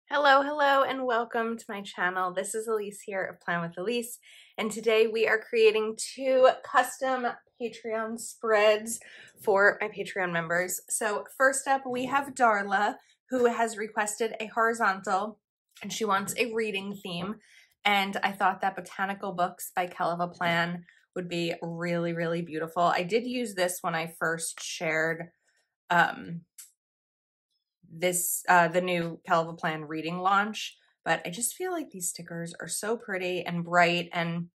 Hello, and welcome to my channel. This is Elise here of Plan with Elise, and today we are creating two custom Patreon spreads for my Patreon members. So first up, we have Darla, who has requested a horizontal, and she wants a reading theme, and I thought that Botanical Books by Kelva Plan would be really, really beautiful. I did use this when I first shared the new Kelva Plan reading launch, but I just feel like these stickers are so pretty and bright and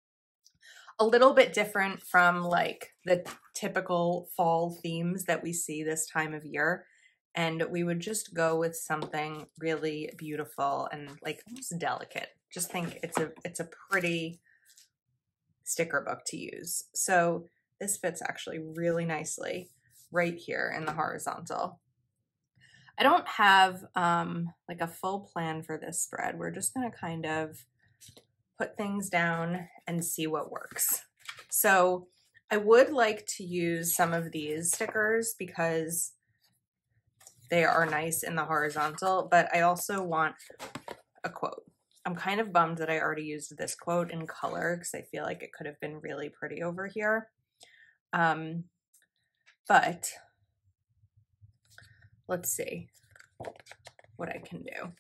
a little bit different from like the typical fall themes that we see this time of year. And we would just go with something really beautiful and like almost delicate. Just think it's a pretty sticker book to use. So this fits actually really nicely right here in the horizontal. I don't have like a full plan for this spread. We're just gonna kind of put things down and see what works. So I would like to use some of these stickers because they are nice in the horizontal, but I also want a quote. I'm kind of bummed that I already used this quote in color because I feel like it could have been really pretty over here. But let's see what I can do.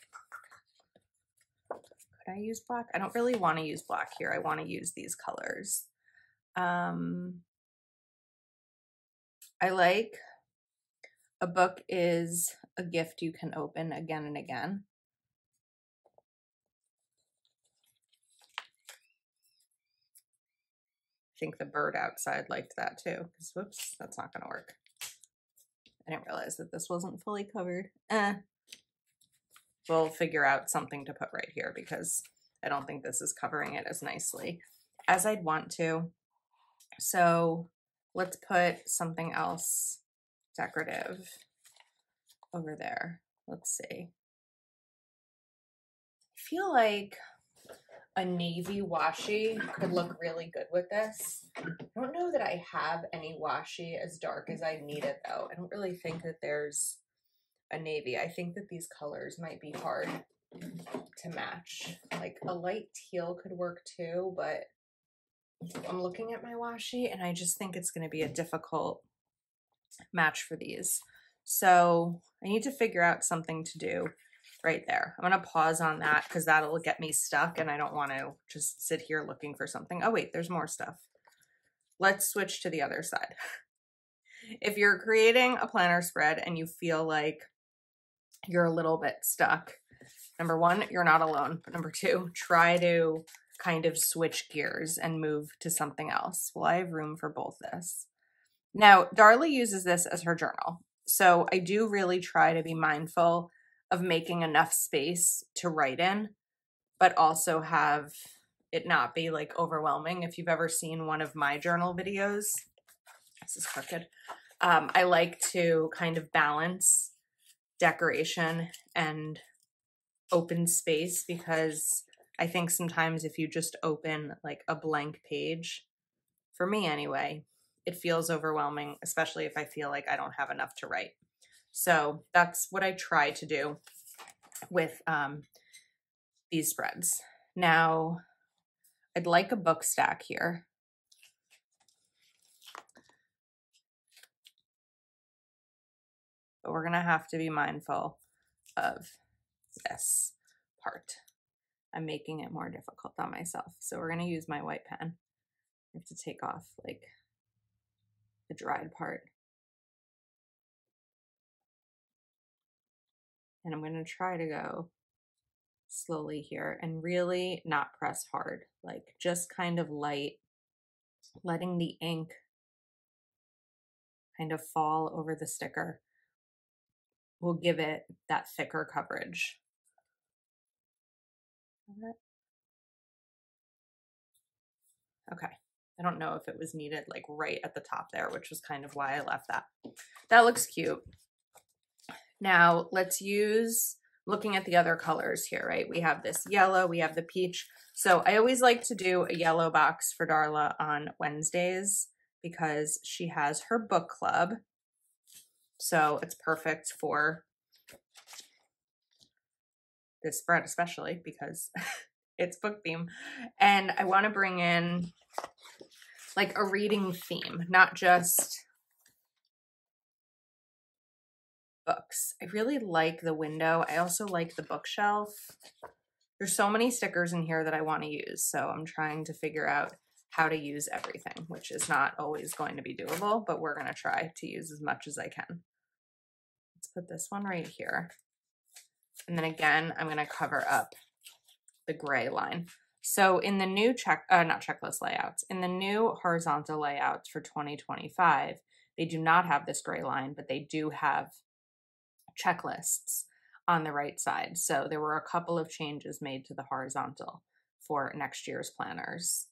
Could I use black? I don't really want to use black here. I want to use these colors. I like a book is a gift you can open again and again. I think the bird outside liked that too, because whoops, that's not gonna work. I didn't realize that this wasn't fully covered. We'll figure out something to put right here because I don't think this is covering it as nicely as I'd want to. So let's put something else decorative over there. Let's see. I feel like a navy washi could look really good with this. I don't know that I have any washi as dark as I need it though. I don't really think that there's a navy. I think that these colors might be hard to match. Like a light teal could work too, but I'm looking at my washi and I just think it's going to be a difficult match for these. So I need to figure out something to do right there. I'm going to pause on that because that'll get me stuck and I don't want to just sit here looking for something. Oh wait, there's more stuff. Let's switch to the other side. If you're creating a planner spread and you feel like you're a little bit stuck, number one, you're not alone. But number two, try to kind of switch gears and move to something else. Well, I have room for both this. Now, Darla uses this as her journal. So I do really try to be mindful of making enough space to write in, but also have it not be like overwhelming. If you've ever seen one of my journal videos, this is crooked. I like to kind of balance decoration and open space because I think sometimes if you just open like a blank page, for me anyway, it feels overwhelming, especially if I feel like I don't have enough to write. So that's what I try to do with these spreads. Now, I'd like a book stack here. But we're gonna have to be mindful of this part. I'm making it more difficult on myself. So we're gonna use my white pen. I have to take off like the dried part. And I'm gonna try to go slowly here and really not press hard, like just kind of light, letting the ink kind of fall over the sticker will give it that thicker coverage. Okay, I don't know if it was needed like right at the top there, which was kind of why I left that. That looks cute. Now let's use, looking at the other colors here, right? We have this yellow, we have the peach. So I always like to do a yellow box for Darla on Wednesdays because she has her book club. So it's perfect for this spread especially because it's book theme. And I want to bring in like a reading theme, not just books. I really like the window. I also like the bookshelf. There's so many stickers in here that I want to use, so I'm trying to figure out how to use everything, which is not always going to be doable, but we're going to try to use as much as I can. Let's put this one right here. And then again, I'm going to cover up the gray line. So in the new not checklist layouts, in the new horizontal layouts for 2025, they do not have this gray line, but they do have checklists on the right side. So there were a couple of changes made to the horizontal for next year's planners.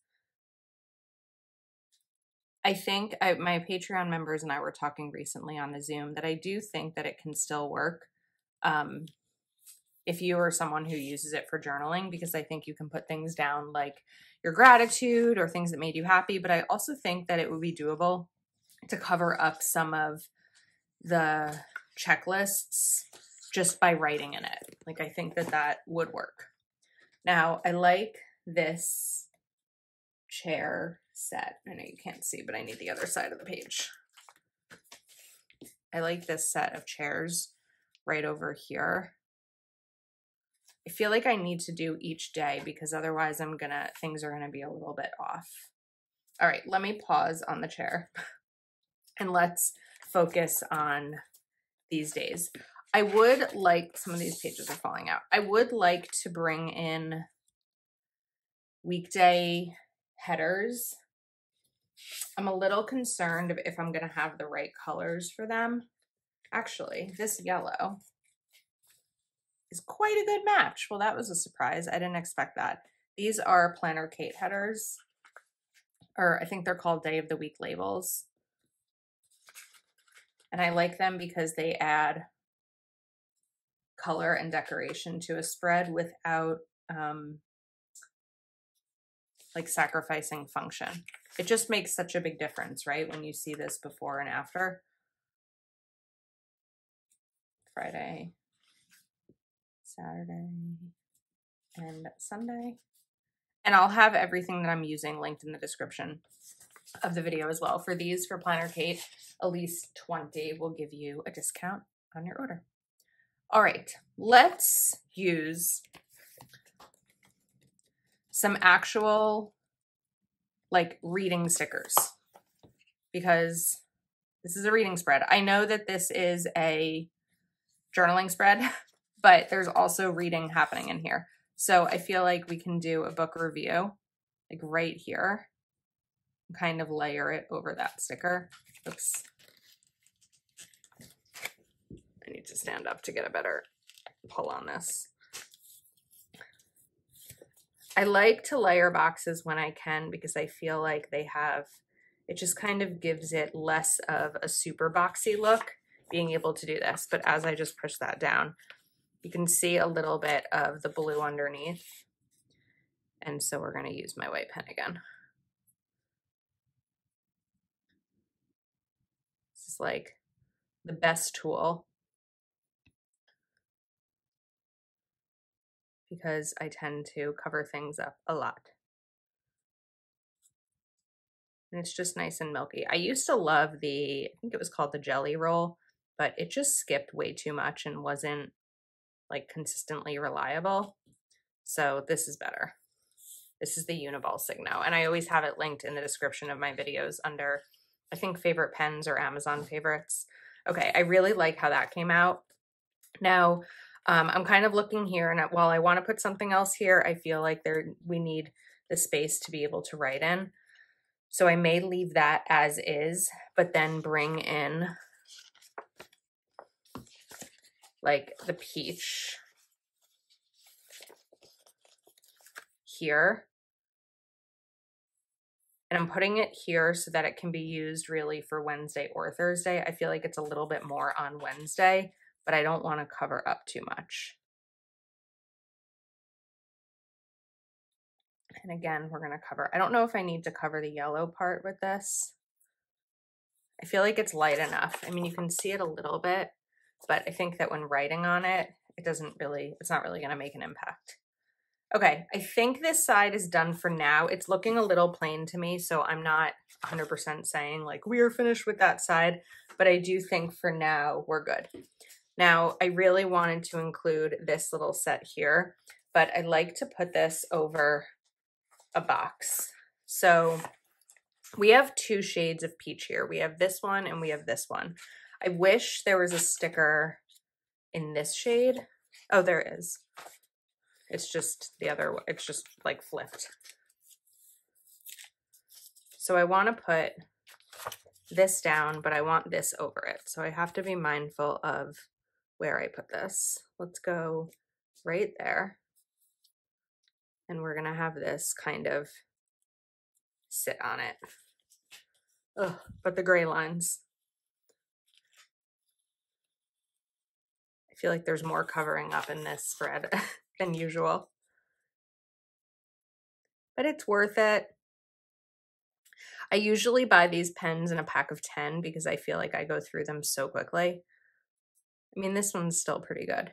I think my Patreon members and I were talking recently on the Zoom that I do think that it can still work if you are someone who uses it for journaling, because I think you can put things down like your gratitude or things that made you happy. But I also think that it would be doable to cover up some of the checklists just by writing in it. Like, I think that that would work. Now, I like this chair set. I know you can't see, but I need the other side of the page. I like this set of chairs right over here. I feel like I need to do each day because otherwise things are gonna be a little bit off. All right, let me pause on the chair and let's focus on these days. I would like, some of these pages are falling out. I would like to bring in weekday headers. I'm a little concerned if I'm going to have the right colors for them. Actually, this yellow is quite a good match. Well, that was a surprise. I didn't expect that. These are Planner Kate headers, or I think they're called Day of the Week labels. And I like them because they add color and decoration to a spread without like sacrificing function. It just makes such a big difference, right? When you see this before and after. Friday, Saturday, and Sunday. And I'll have everything that I'm using linked in the description of the video as well. For these, for Planner Kate, at least 20 will give you a discount on your order. All right, let's use some actual like reading stickers because this is a reading spread. I know that this is a journaling spread, but there's also reading happening in here. So I feel like we can do a book review like right here, kind of layer it over that sticker. Oops. I need to stand up to get a better pull on this. I like to layer boxes when I can because I feel like it just kind of gives it less of a super boxy look being able to do this. But as I just push that down, you can see a little bit of the blue underneath. And so we're going to use my white pen again. This is like the best tool because I tend to cover things up a lot. And it's just nice and milky. I used to love I think it was called the Jelly Roll, but it just skipped way too much and wasn't like consistently reliable. So this is better. This is the Uniball Signo, and I always have it linked in the description of my videos under, I think, favorite pens or Amazon favorites. Okay, I really like how that came out. Now, I'm kind of looking here, and while I want to put something else here, I feel like we need the space to be able to write in. So I may leave that as is, but then bring in like the peach here. And I'm putting it here so that it can be used really for Wednesday or Thursday. I feel like it's a little bit more on Wednesday, but I don't want to cover up too much. And again, we're going to cover, I don't know if I need to cover the yellow part with this. I feel like it's light enough. I mean, you can see it a little bit, but I think that when writing on it, it's not really going to make an impact. Okay, I think this side is done for now. It's looking a little plain to me, so I'm not 100% saying like we are finished with that side, but I do think for now we're good. Now, I really wanted to include this little set here, but I like to put this over a box. So we have 2 shades of peach here. We have this one and we have this one. I wish there was a sticker in this shade. Oh, there is. It's just the other one. It's just like flipped. So I want to put this down, but I want this over it. So I have to be mindful of where I put this. Let's go right there. And we're going to have this kind of sit on it. Ugh, but the gray lines. I feel like there's more covering up in this spread than usual. But it's worth it. I usually buy these pens in a pack of 10 because I feel like I go through them so quickly. I mean, this one's still pretty good.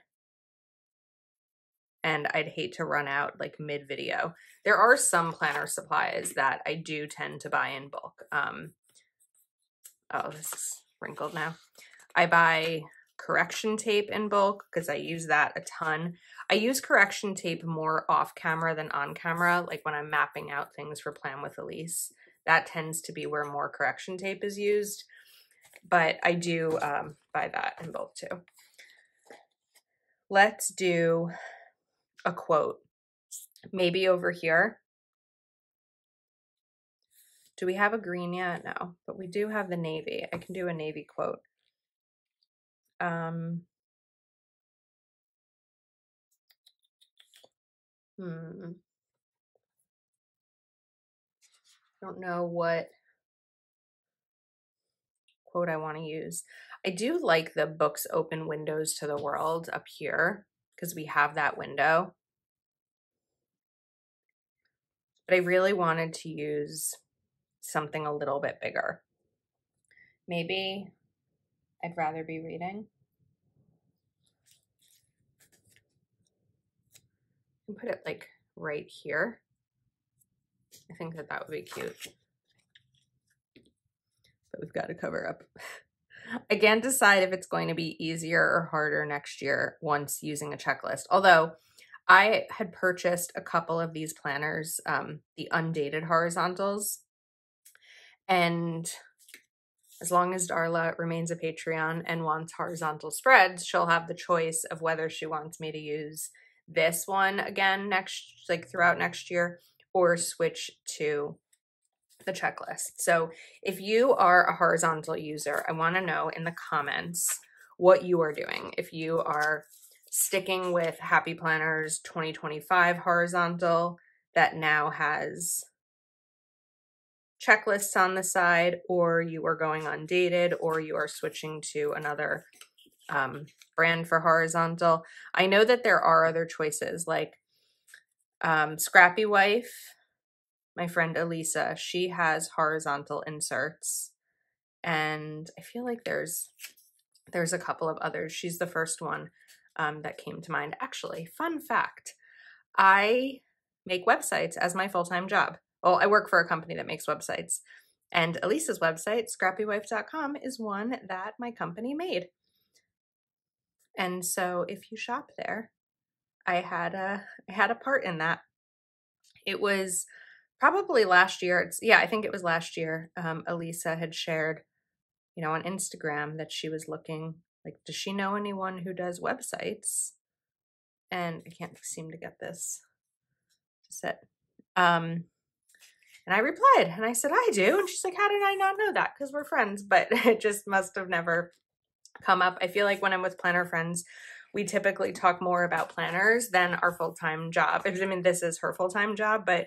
And I'd hate to run out like mid-video. There are some planner supplies that I do tend to buy in bulk. Oh, this is wrinkled now. I buy correction tape in bulk because I use that a ton. I use correction tape more off camera than on camera, like when I'm mapping out things for Plan with Elise. That tends to be where more correction tape is used, but I do buy that in bulk too. Let's do a quote, maybe over here. Do we have a green yet? No, but we do have the navy. I can do a navy quote. Don't know what quote I want to use. I do like the books open windows to the world up here because we have that window. But I really wanted to use something a little bit bigger. Maybe I'd rather be reading. I can put it like right here. I think that would be cute. But we've got to cover up. I can't decide if it's going to be easier or harder next year once using a checklist. Although I had purchased a couple of these planners, the undated horizontals. And as long as Darla remains a Patreon and wants horizontal spreads, she'll have the choice of whether she wants me to use this one again throughout next year or switch to the checklist. So if you are a horizontal user, I want to know in the comments what you are doing. If you are sticking with Happy Planners 2025 horizontal that now has checklists on the side, or you are going undated, or you are switching to another brand for horizontal. I know that there are other choices like Scrappy Wife. My friend Elisa, she has horizontal inserts, and I feel like there's a couple of others. She's the first one that came to mind. Actually, fun fact, I make websites as my full-time job. Well, I work for a company that makes websites, and Elisa's website, scrappywife.com, is one that my company made. And so if you shop there, I had a part in that. It was probably last year. I think it was last year. Elisa had shared, on Instagram that she was looking, like, does she know anyone who does websites? And I can't seem to get this to sit. And I replied and I said, I do. And she's like, how did I not know that? Because we're friends, but it just must have never come up. I feel like when I'm with planner friends, we typically talk more about planners than our full-time job. I mean, this is her full-time job, but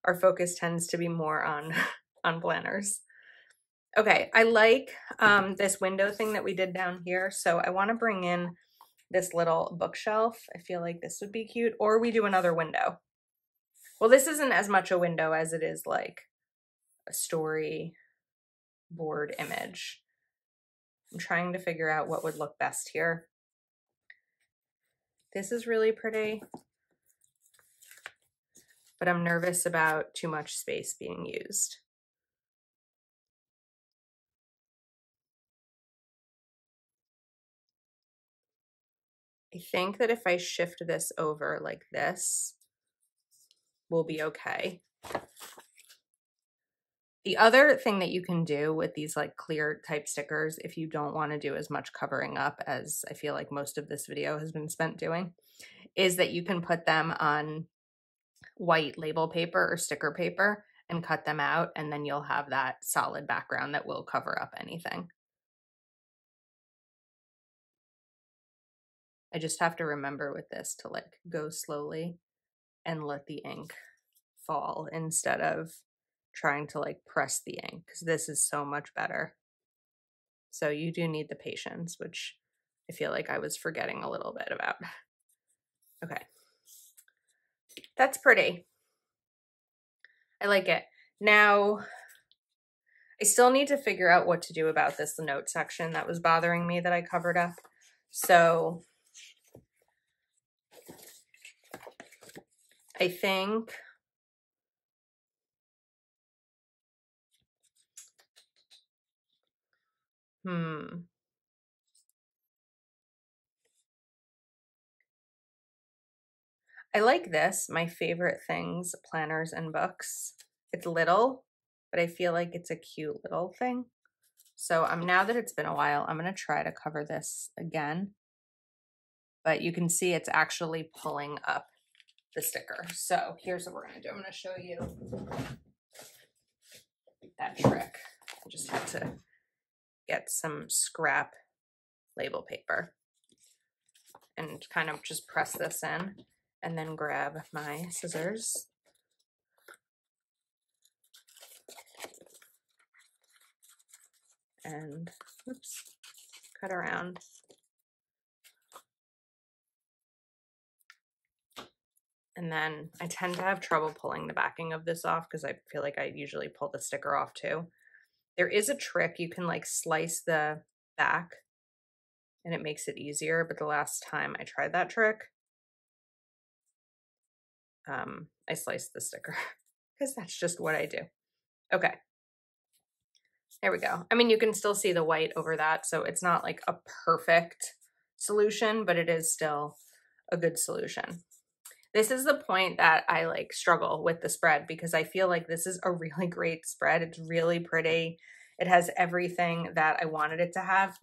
our focus tends to be more on planners. Okay, I like this window thing that we did down here. So I want to bring in this little bookshelf. I feel like this would be cute. Or we do another window. Well, this isn't as much a window as it is like a storyboard image. I'm trying to figure out what would look best here. This is really pretty, but I'm nervous about too much space being used. I think that if I shift this over like this, we'll be okay. The other thing that you can do with these like clear type stickers, if you don't want to do as much covering up as I feel like most of this video has been spent doing, is that you can put them on white label paper or sticker paper and cut them out, and then you'll have that solid background that will cover up anything. I just have to remember with this to like go slowly and let the ink fall instead of trying to like press the ink, because this is so much better. So you do need the patience, which I feel like I was forgetting a little bit about. Okay. That's pretty. I like it. Now, I still need to figure out what to do about this note section that was bothering me that I covered up. So I think I like this, my favorite things, planners and books. It's little, but I feel like it's a cute little thing. So now that it's been a while, I'm gonna try to cover this again. But you can see it's actually pulling up the sticker. So here's what we're gonna do. I'm gonna show you that trick. I just had to get some scrap label paper and kind of just press this in and then grab my scissors. And oops, cut around. And then I tend to have trouble pulling the backing of this off because I feel like I usually pull the sticker off too. There is a trick. You can like slice the back and it makes it easier. But the last time I tried that trick, I sliced the sticker because that's just what I do. Okay. There we go. I mean, you can still see the white over that. So it's not like a perfect solution, but it is still a good solution. This is the point that I like struggle with the spread because I feel like this is a really great spread. It's really pretty. It has everything that I wanted it to have,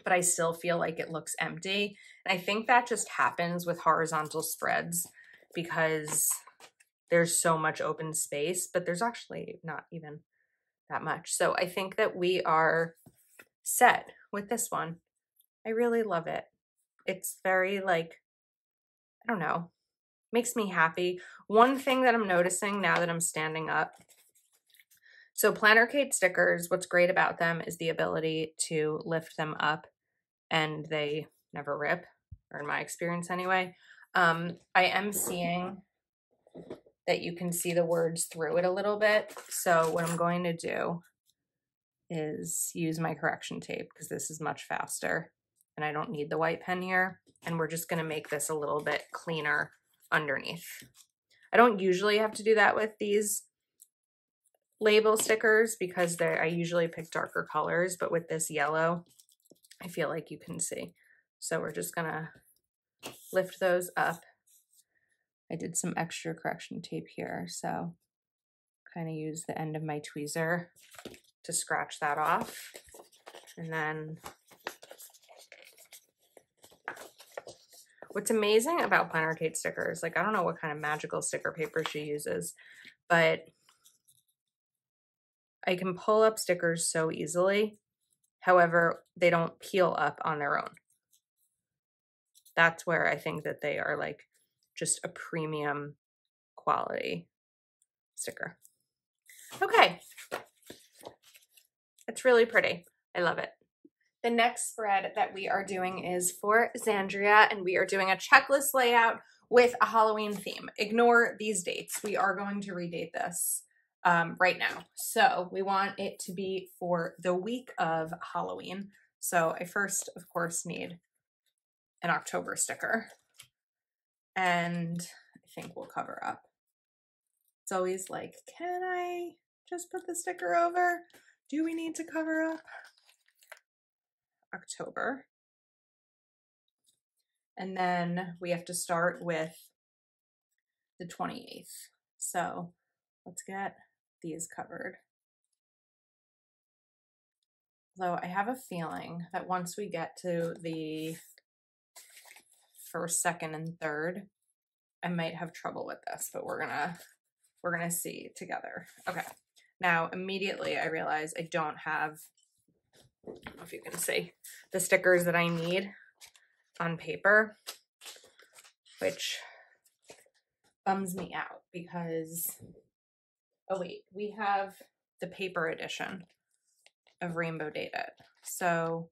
but I still feel like it looks empty. And I think that just happens with horizontal spreads because there's so much open space, but there's actually not even that much. So I think that we are set with this one. I really love it. It's very like, I don't know, makes me happy. One thing that I'm noticing now that I'm standing up, so Planner Kate stickers, what's great about them is the ability to lift them up and they never rip, or in my experience anyway. I am seeing that you can see the words through it a little bit. So what I'm going to do is use my correction tape because this is much faster and I don't need the white pen here. And we're just gonna make this a little bit cleaner underneath. I don't usually have to do that with these label stickers because I usually pick darker colors, but with this yellow, I feel like you can see. So we're just gonna lift those up. I did some extra correction tape here, so kind of use the end of my tweezer to scratch that off. And then what's amazing about Planner Kate stickers, like I don't know what kind of magical sticker paper she uses, but I can pull up stickers so easily. However, they don't peel up on their own. That's where I think that they are like just a premium quality sticker. Okay. It's really pretty. I love it. The next spread that we are doing is for Xandria, and we are doing a checklist layout with a Halloween theme. Ignore these dates. We are going to redate this right now. So we want it to be for the week of Halloween. So I first, of course, need an October sticker. and I think we'll cover up. It's always like, can I just put the sticker over? Do we need to cover up? October. And then we have to start with the 28th. So let's get these covered. Though I have a feeling that once we get to the first, second, and third, I might have trouble with this, but we're gonna see together. Okay. Now immediately I realize I don't have, I don't know if you can see, the stickers that I need on paper, which bums me out because, oh wait, we have the paper edition of Rainbow Dated. So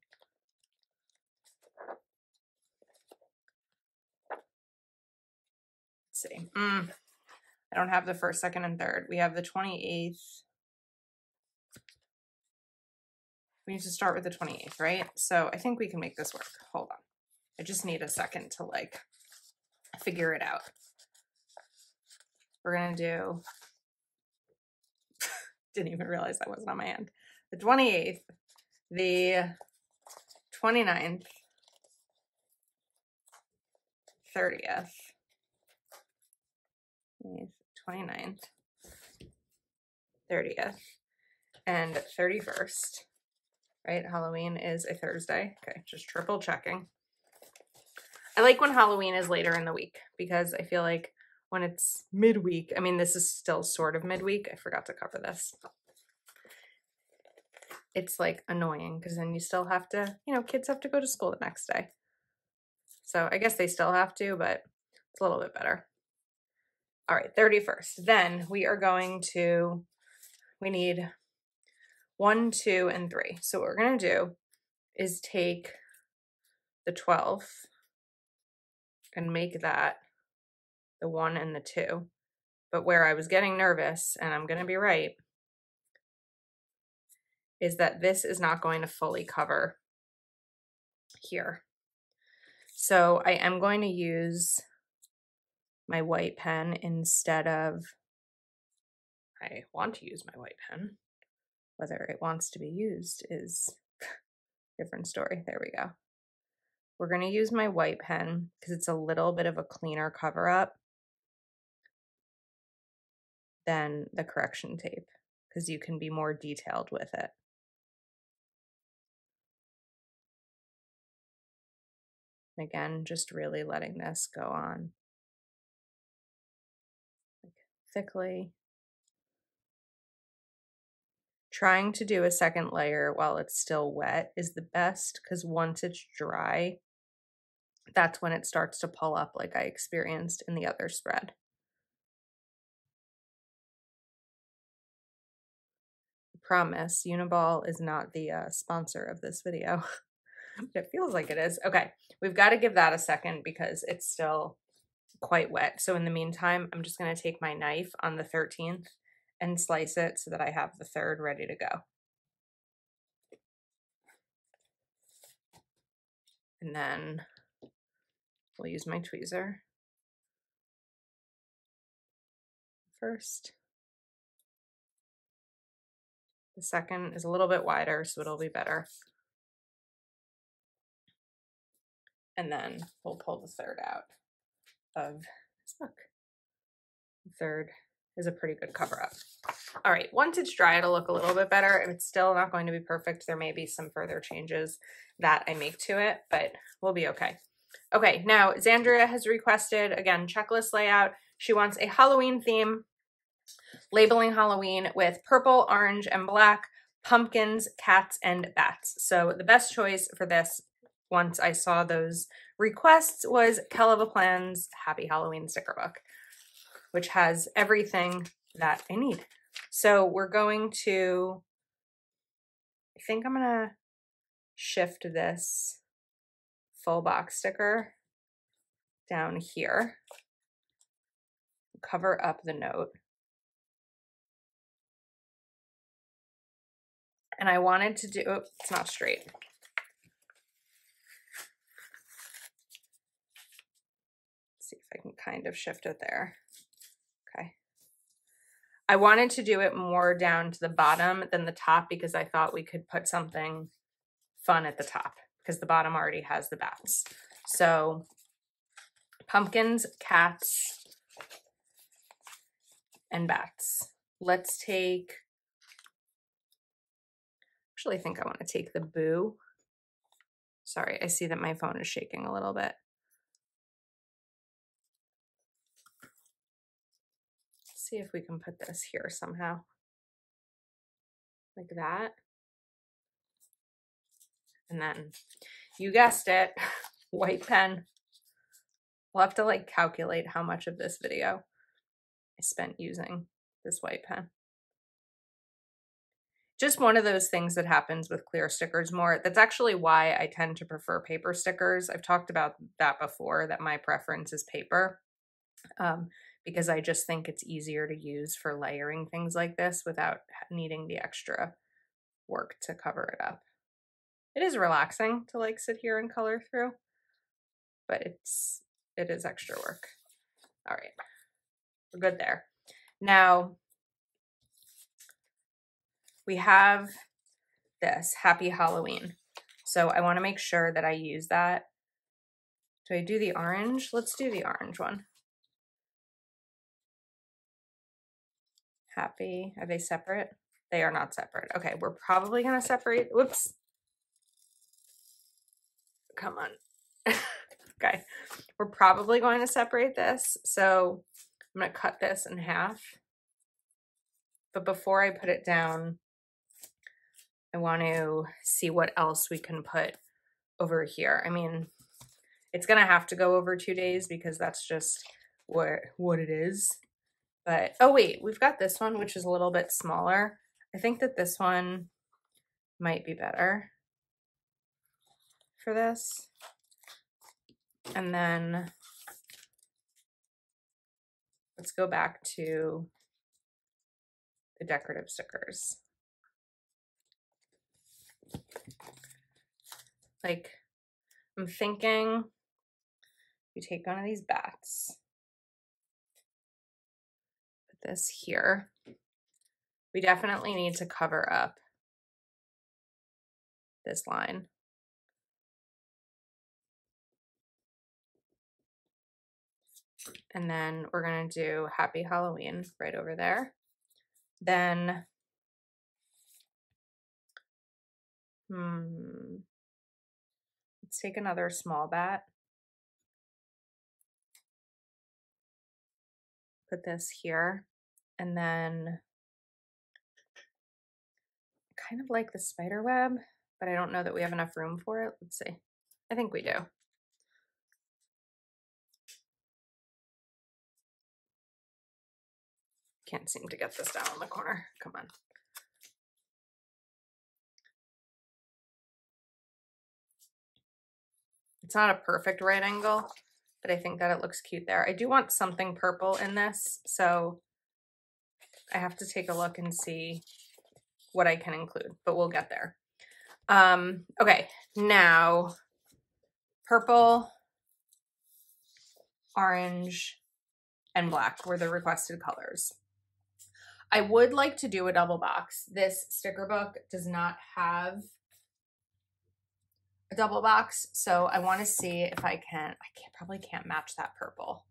let's see. I don't have the first, second, and third. We have the 28th. We need to start with the 28th, right? So I think we can make this work. Hold on. I just need a second to like figure it out. We're gonna do, didn't even realize that wasn't on my end. The 28th, the 29th, 30th, 29th, 30th, and 31st, right? Halloween is a Thursday. Okay, just triple checking. I like when Halloween is later in the week because I feel like when it's midweek, I mean, this is still sort of midweek. I forgot to cover this. It's like annoying because then you still have to, you know, kids have to go to school the next day. So I guess they still have to, but it's a little bit better. All right, 31st. Then we are going to, we need 1, 2, and 3. So what we're going to do is take the 12th and make that the 1 and the 2. But where I was getting nervous, and I'm going to be right, is that this is not going to fully cover here. So I am going to use my white pen instead of, I want to use my white pen. Whether it wants to be used is a different story. There we go. We're going to use my white pen because it's a little bit of a cleaner cover up than the correction tape because you can be more detailed with it. Again, just really letting this go on like thickly. Trying to do a second layer while it's still wet is the best because once it's dry, that's when it starts to pull up like I experienced in the other spread. I promise, Uniball is not the sponsor of this video. It feels like it is. Okay, we've got to give that a second because it's still quite wet. So in the meantime, I'm just going to take my knife on the 13th and slice it so that I have the 3rd ready to go. And then we'll use my tweezer first. The second is a little bit wider, so it'll be better. And then we'll pull the 3rd out of this book. The 3rd is a pretty good cover up. All right, once it's dry, it'll look a little bit better. It's still not going to be perfect. There may be some further changes that I make to it, but we'll be okay. Okay, now Zandria has requested, again, checklist layout. She wants a Halloween theme, labeling Halloween with purple, orange, and black, pumpkins, cats, and bats. So the best choice for this, once I saw those requests, was Keleva Plan's Happy Halloween sticker book, which has everything that I need. So we're going to, I think I'm gonna shift this full box sticker down here, cover up the note. And I wanted to do, oh, it's not straight. See if I can kind of shift it there. Okay. I wanted to do it more down to the bottom than the top because I thought we could put something fun at the top because the bottom already has the bats. So pumpkins, cats, and bats. Let's take, actually I think I want to take the boo. Sorry, I see that my phone is shaking a little bit. Let's see if we can put this here somehow. Like that. And then, you guessed it, white pen. We'll have to like calculate how much of this video I spent using this white pen. Just one of those things that happens with clear stickers more. That's actually why I tend to prefer paper stickers. I've talked about that before, that my preference is paper, because I just think it's easier to use for layering things like this without needing the extra work to cover it up. It is relaxing to like sit here and color through, but it is extra work. All right, we're good there. Now we have this Happy Halloween. So I want to make sure that I use that. Do I do the orange? Let's do the orange one. Happy, are they separate? They are not separate. Okay, we're probably gonna separate, whoops. Come on. Okay, we're probably going to separate this. So I'm gonna cut this in half. But before I put it down, I want to see what else we can put over here. I mean, it's gonna have to go over 2 days because that's just what it is. But, oh wait, we've got this one, which is a little bit smaller. I think that this one might be better for this. And then let's go back to the decorative stickers. Like, I'm thinking you take one of these bats, put this here. We definitely need to cover up this line. And then we're gonna do Happy Halloween right over there. Then, let's take another small bat. Put this here. And then I kind of like the spider web, but I don't know that we have enough room for it. Let's see. I think we do. Can't seem to get this down in the corner. Come on. It's not a perfect right angle, but I think that it looks cute there. I do want something purple in this, so I have to take a look and see what I can include, but we'll get there. Okay, now purple, orange, and black were the requested colors. I would like to do a double box. This sticker book does not have a double box, so I want to see if I can. Probably can't match that purple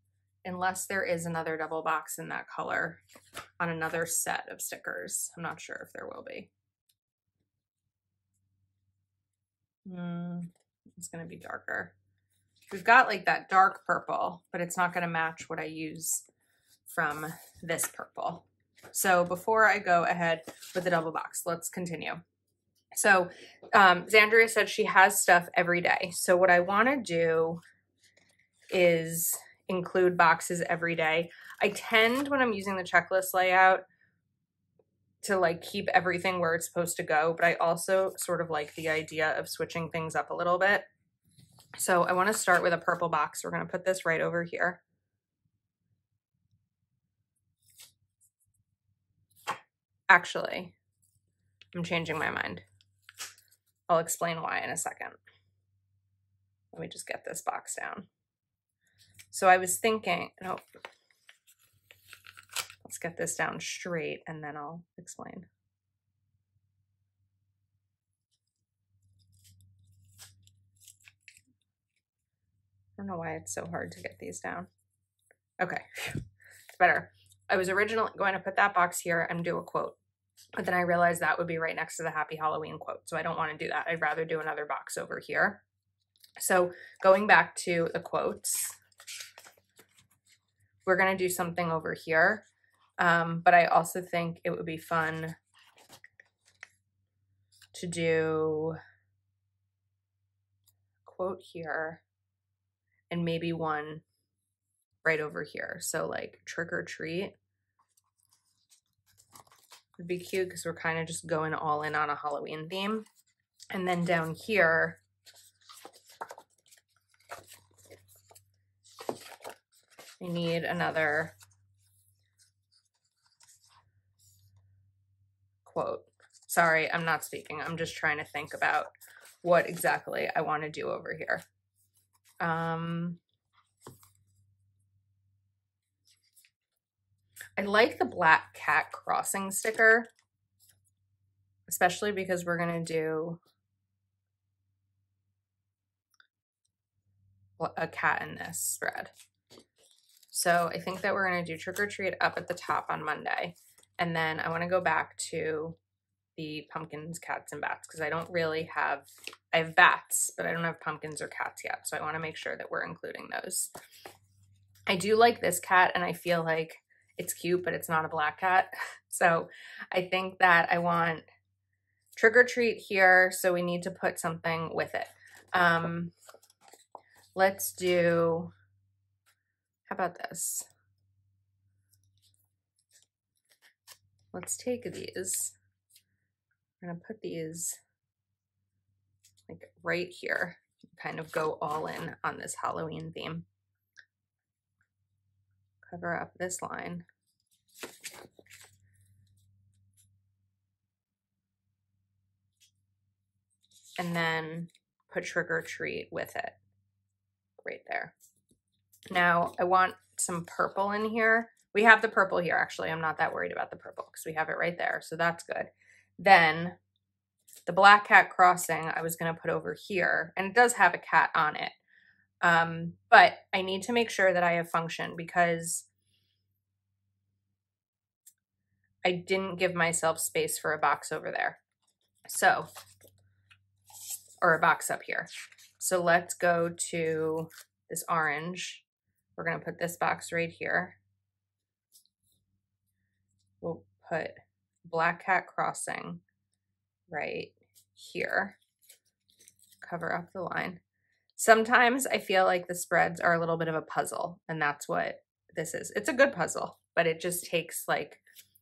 unless there is another double box in that color on another set of stickers. I'm not sure if there will be. It's going to be darker. We've got like that dark purple, but it's not going to match what I use from this purple. So before I go ahead with the double box, let's continue. So Xandria said she has stuff every day. So what I want to do is include boxes every day. I tend, when I'm using the checklist layout, to like keep everything where it's supposed to go, but I also sort of like the idea of switching things up a little bit. So I want to start with a purple box. We're going to put this right over here. Actually, I'm changing my mind. I'll explain why in a second. Let me just get this box down. So I was thinking, no, let's get this down straight and then I'll explain. I don't know why it's so hard to get these down. Okay, it's better. I was originally going to put that box here and do a quote, but then I realized that would be right next to the Happy Halloween quote. So I don't want to do that. I'd rather do another box over here. So going back to the quotes, we're going to do something over here. But I also think it would be fun to do a quote here and maybe one right over here. So like trick or treat would be cute because we're kind of just going all in on a Halloween theme. And then down here, we need another quote. Sorry, I'm not speaking. I'm just trying to think about what exactly I want to do over here. I like the black cat crossing sticker, especially because we're going to do a cat in this spread. So I think that we're going to do trick or treat up at the top on Monday. And then I want to go back to the pumpkins, cats, and bats because I don't really have, I have bats, but I don't have pumpkins or cats yet. So I want to make sure that we're including those. I do like this cat and I feel like it's cute, but it's not a black cat. So I think that I want trick or treat here. So we need to put something with it. Let's do, how about this? Let's take these. I'm gonna put these like right here, kind of go all in on this Halloween theme. Cover up this line. And then put trick or treat with it right there. Now I want some purple in here. We have the purple here, actually. I'm not that worried about the purple because we have it right there. So that's good. Then the black cat crossing, I was going to put over here, and it does have a cat on it. But I need to make sure that I have function because I didn't give myself space for a box over there. So, or a box up here. So let's go to this orange. We're going to put this box right here. We'll put black cat crossing right here. Cover up the line. Sometimes I feel like the spreads are a little bit of a puzzle, and that's what this is. It's a good puzzle, but it just takes like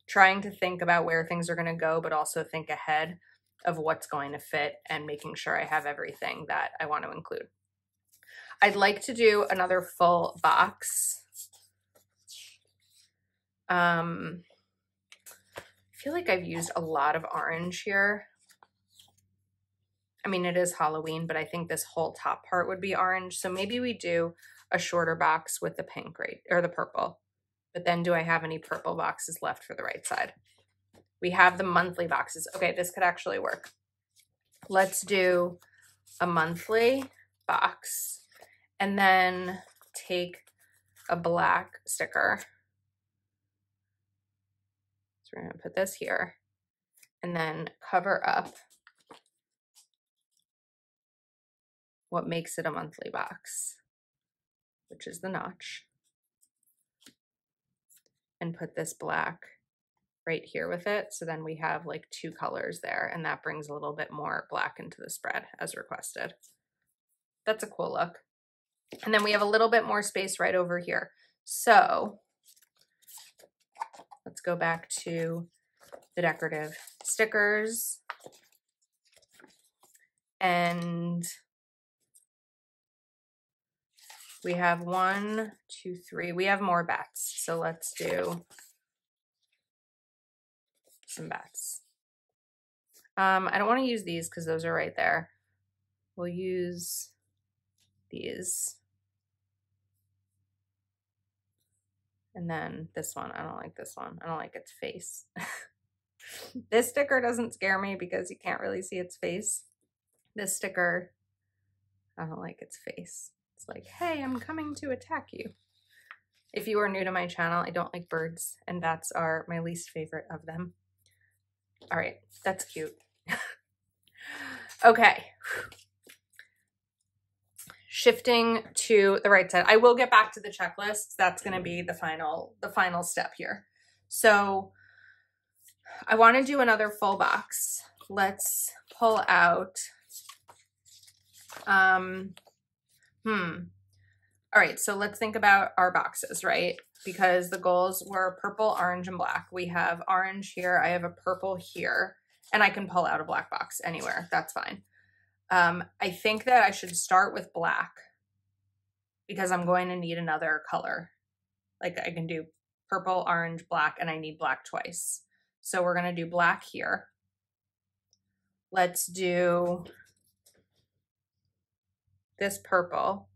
trying to think about where things are going to go, but also think ahead of what's going to fit and making sure I have everything that I want to include. I'd like to do another full box. I feel like I've used a lot of orange here. I mean, it is Halloween, but I think this whole top part would be orange. So maybe we do a shorter box with the pink, right? Or the purple. But then do I have any purple boxes left for the right side? We have the monthly boxes. Okay, this could actually work. Let's do a monthly box and then take a black sticker. So we're going to put this here and then cover up what makes it a monthly box, which is the notch, and put this black right here with it. So then we have like two colors there, and that brings a little bit more black into the spread as requested. That's a cool look. And then we have a little bit more space right over here. So let's go back to the decorative stickers. And we have 1, 2, 3. We have more bats. So let's do some bats. I don't want to use these because those are right there. We'll use these. And then this one, I don't like this one. I don't like its face. This sticker doesn't scare me because you can't really see its face. This sticker, I don't like its face. It's like, hey, I'm coming to attack you. If you are new to my channel, I don't like birds, and bats are my least favorite of them. All right, that's cute. Okay. Shifting to the right side. I will get back to the checklist. That's going to be the final step here. So I want to do another full box. Let's pull out, all right, so let's think about our boxes, right? Because the goals were purple, orange, and black. We have orange here. I have a purple here, and I can pull out a black box anywhere. That's fine. I think that I should start with black because I'm going to need another color. Like I can do purple, orange, black, and I need black twice. So we're going to do black here. Let's do this purple.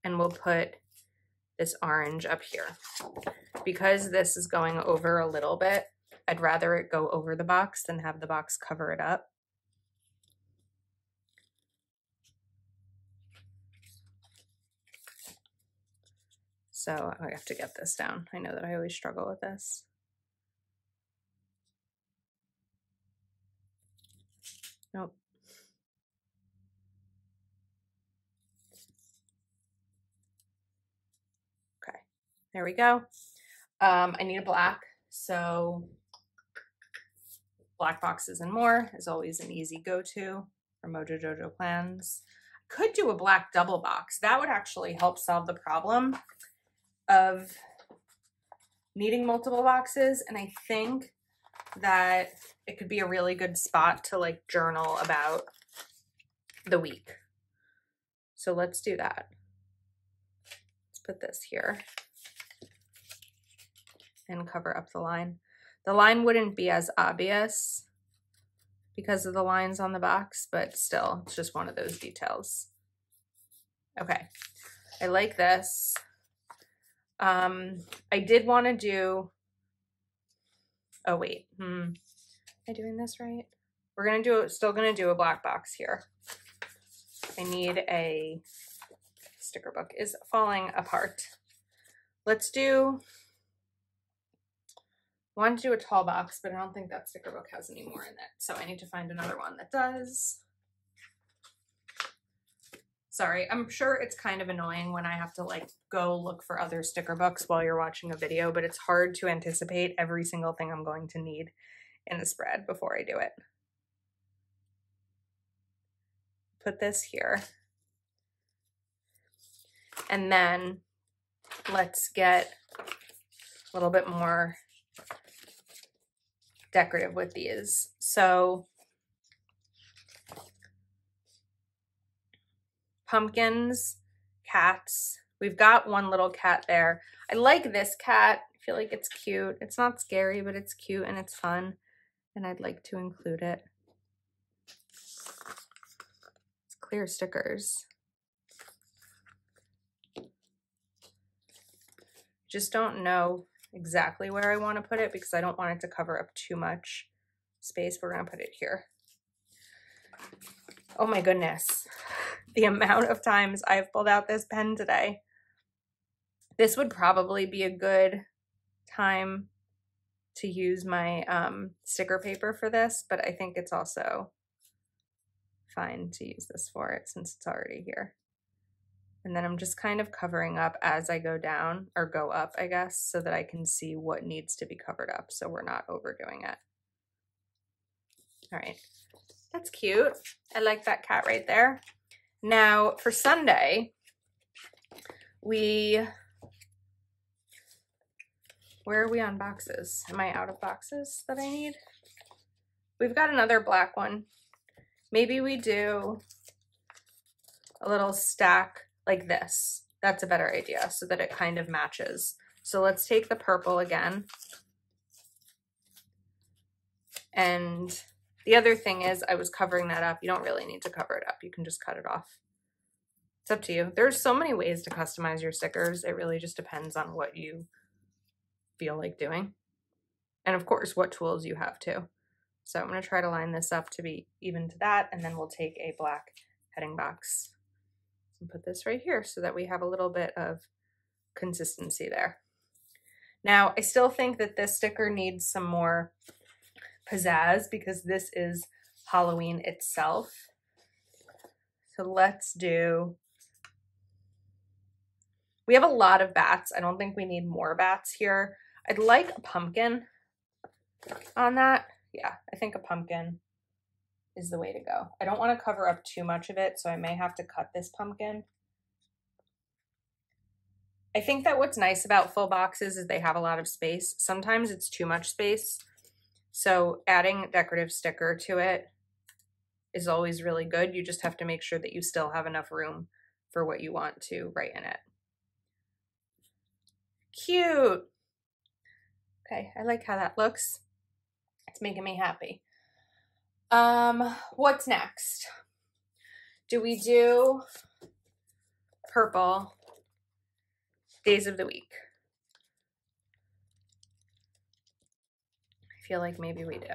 And we'll put this orange up here. Because this is going over a little bit, I'd rather it go over the box than have the box cover it up. So I have to get this down. I know that I always struggle with this. Nope. Okay, there we go. I need a black, so black boxes and more is always an easy go-to for Mojo Jojo plans. Could do a black double box. That would actually help solve the problem of needing multiple boxes, and I think that it could be a really good spot to like journal about the week. So let's do that. Let's put this here and cover up the line. The line wouldn't be as obvious because of the lines on the box, but still, it's just one of those details. Okay, I like this. I did want to do, oh wait, am I doing this right? We're gonna do, still gonna do a black box here. I need a sticker book is falling apart. Let's do, I want to do a tall box, but I don't think that sticker book has any more in it. So I need to find another one that does. Sorry, I'm sure it's kind of annoying when I have to like go look for other sticker books while you're watching a video, but it's hard to anticipate every single thing I'm going to need in the spread before I do it. Put this here. And then let's get a little bit more decorative with these. So pumpkins, cats. We've got one little cat there. I like this cat. I feel like it's cute. It's not scary, but it's cute and it's fun. And I'd like to include it. It's clear stickers. Just don't know exactly where I want to put it because I don't want it to cover up too much space. We're going to put it here. Oh my goodness. The amount of times I've pulled out this pen today. This would probably be a good time to use my sticker paper for this, but I think it's also fine to use this for it since it's already here. And then I'm just kind of covering up as I go down, or go up, I guess, so that I can see what needs to be covered up so we're not overdoing it. All right, that's cute. I like that cat right there. Now for Sunday, where are we on boxes? Am I out of boxes that I need? We've got another black one. Maybe we do a little stack like this. That's a better idea so that it kind of matches. So let's take the purple again. And the other thing is I was covering that up. You don't really need to cover it up. You can just cut it off. It's up to you. There's so many ways to customize your stickers. It really just depends on what you feel like doing. And of course, what tools you have too. So I'm going to try to line this up to be even to that, and then we'll take a black heading box and put this right here so that we have a little bit of consistency there. Now, I still think that this sticker needs some more pizzazz because this is Halloween itself. So let's do, we have a lot of bats. I don't think we need more bats here. I'd like a pumpkin on that. Yeah, I think a pumpkin is the way to go. I don't want to cover up too much of it, so I may have to cut this pumpkin. I think that what's nice about full boxes is they have a lot of space. Sometimes it's too much space. So adding decorative sticker to it is always really good. You just have to make sure that you still have enough room for what you want to write in it. Cute. Okay, I like how that looks. It's making me happy. What's next? Do we do purple days of the week? I feel like maybe we do.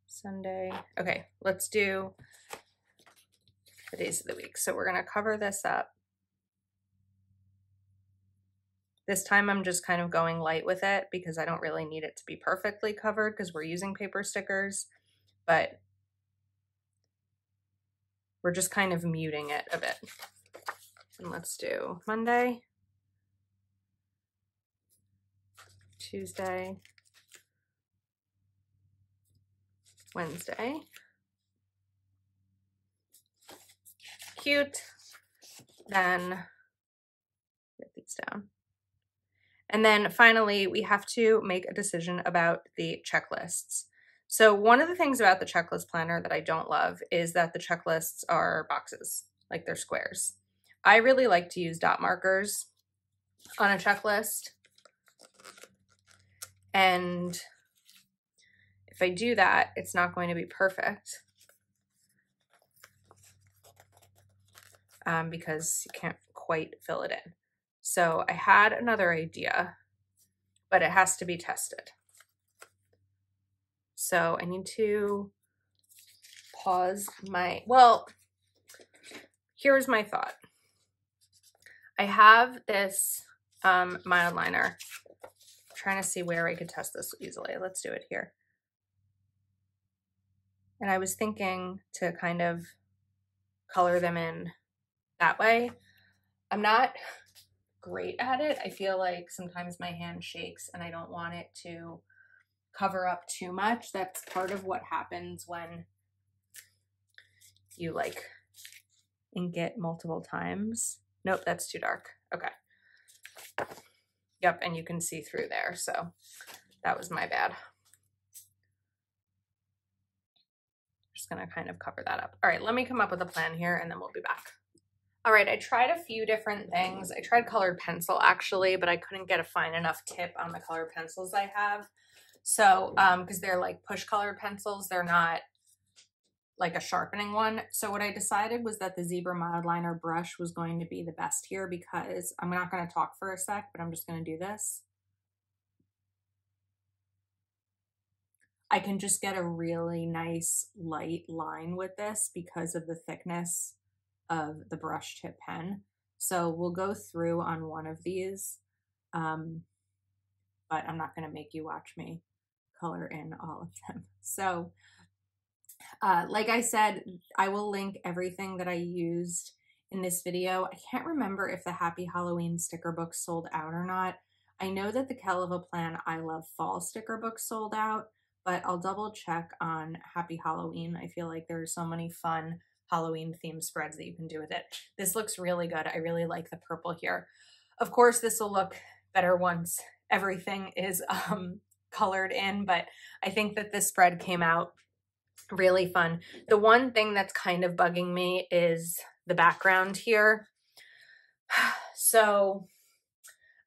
Sunday. Okay, let's do the days of the week. So we're going to cover this up. This time I'm just kind of going light with it because I don't really need it to be perfectly covered because we're using paper stickers, but we're just kind of muting it a bit. And let's do Monday, Tuesday, Wednesday. Cute. Then get these down. And then finally, we have to make a decision about the checklists. So one of the things about the checklist planner that I don't love is that the checklists are boxes, like they're squares. I really like to use dot markers on a checklist. And if I do that, it's not going to be perfect because you can't quite fill it in. So I had another idea, but it has to be tested. So I need to pause my, well, here's my thought. I have this mild liner. I'm trying to see where I could test this easily. Let's do it here. And I was thinking to kind of color them in that way. I'm not great at it. I feel like sometimes my hand shakes and I don't want it to cover up too much. That's part of what happens when you like ink it multiple times. Nope, that's too dark. Okay. Yep, and you can see through there, so that was my bad. Just gonna kind of cover that up. All right, let me come up with a plan here and then we'll be back. All right, I tried a few different things. I tried colored pencil actually, but I couldn't get a fine enough tip on the colored pencils I have. So, because they're like push colored pencils, they're not like a sharpening one. So what I decided was that the Zebra mild liner brush was going to be the best here because I'm not going to talk for a sec, but I'm just going to do this. I can just get a really nice light line with this because of the thickness of the brush tip pen. So we'll go through on one of these, but I'm not going to make you watch me color in all of them. So like I said, I will link everything that I used in this video. I can't remember if the Happy Halloween sticker book sold out or not. I know that the Kelava Plan I Love Fall sticker book sold out, but I'll double check on Happy Halloween. I feel like there's so many fun Halloween themed spreads that you can do with it. This looks really good. I really like the purple here. Of course, this will look better once everything is colored in, but I think that this spread came out really fun. The one thing that's kind of bugging me is the background here. So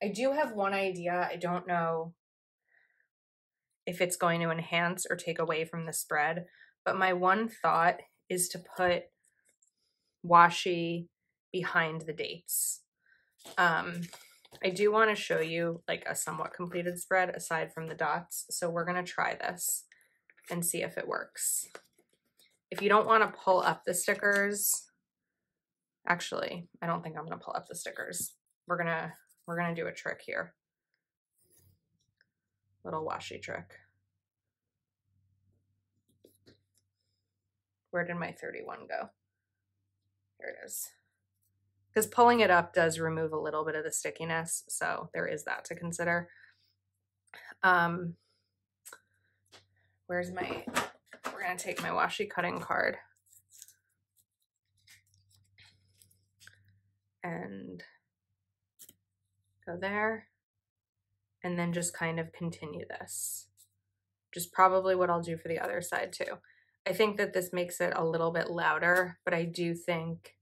I do have one idea. I don't know if it's going to enhance or take away from the spread, but my one thought is to put washi behind the dates. I do want to show you like a somewhat completed spread aside from the dots. So we're going to try this and see if it works. If you don't want to pull up the stickers, actually, I don't think I'm going to pull up the stickers. We're going to do a trick here. Little washi trick. Where did my 31 go? Here it is. Because pulling it up does remove a little bit of the stickiness, so there is that to consider. We're gonna take my washi cutting card and go there, and then just kind of continue this. Which is probably what I'll do for the other side too. I think that this makes it a little bit louder, but I do think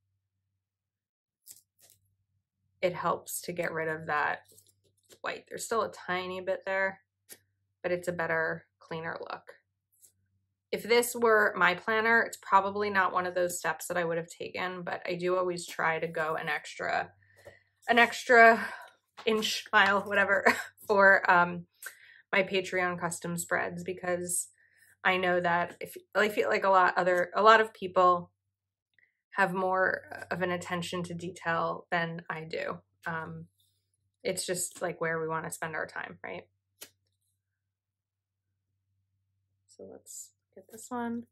it helps to get rid of that white. There's still a tiny bit there, but it's a better, cleaner look. If this were my planner, it's probably not one of those steps that I would have taken, but I do always try to go an extra inch, mile, whatever, for my Patreon custom spreads, because I know that I feel like a lot of people have more of an attention to detail than I do. It's just like where we want to spend our time, right? So let's get this one.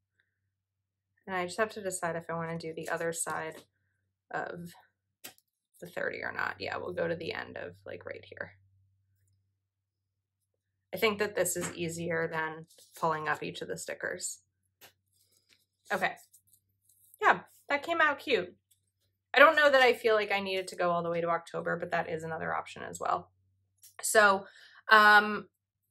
And I just have to decide if I want to do the other side of the 30 or not. Yeah, we'll go to the end of like right here. I think that this is easier than pulling up each of the stickers. Okay. Yeah, that came out cute. I don't know that I feel like I needed to go all the way to October, but that is another option as well. So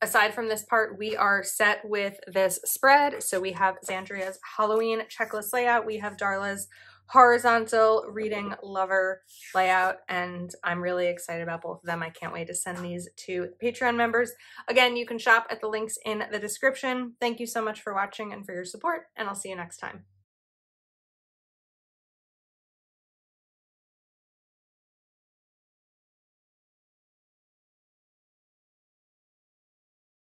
aside from this part, we are set with this spread. So we have Xandria's Halloween checklist layout. We have Darla's horizontal reading lover layout, and I'm really excited about both of them. I can't wait to send these to Patreon members. Again, you can shop at the links in the description. Thank you so much for watching and for your support, and I'll see you next time.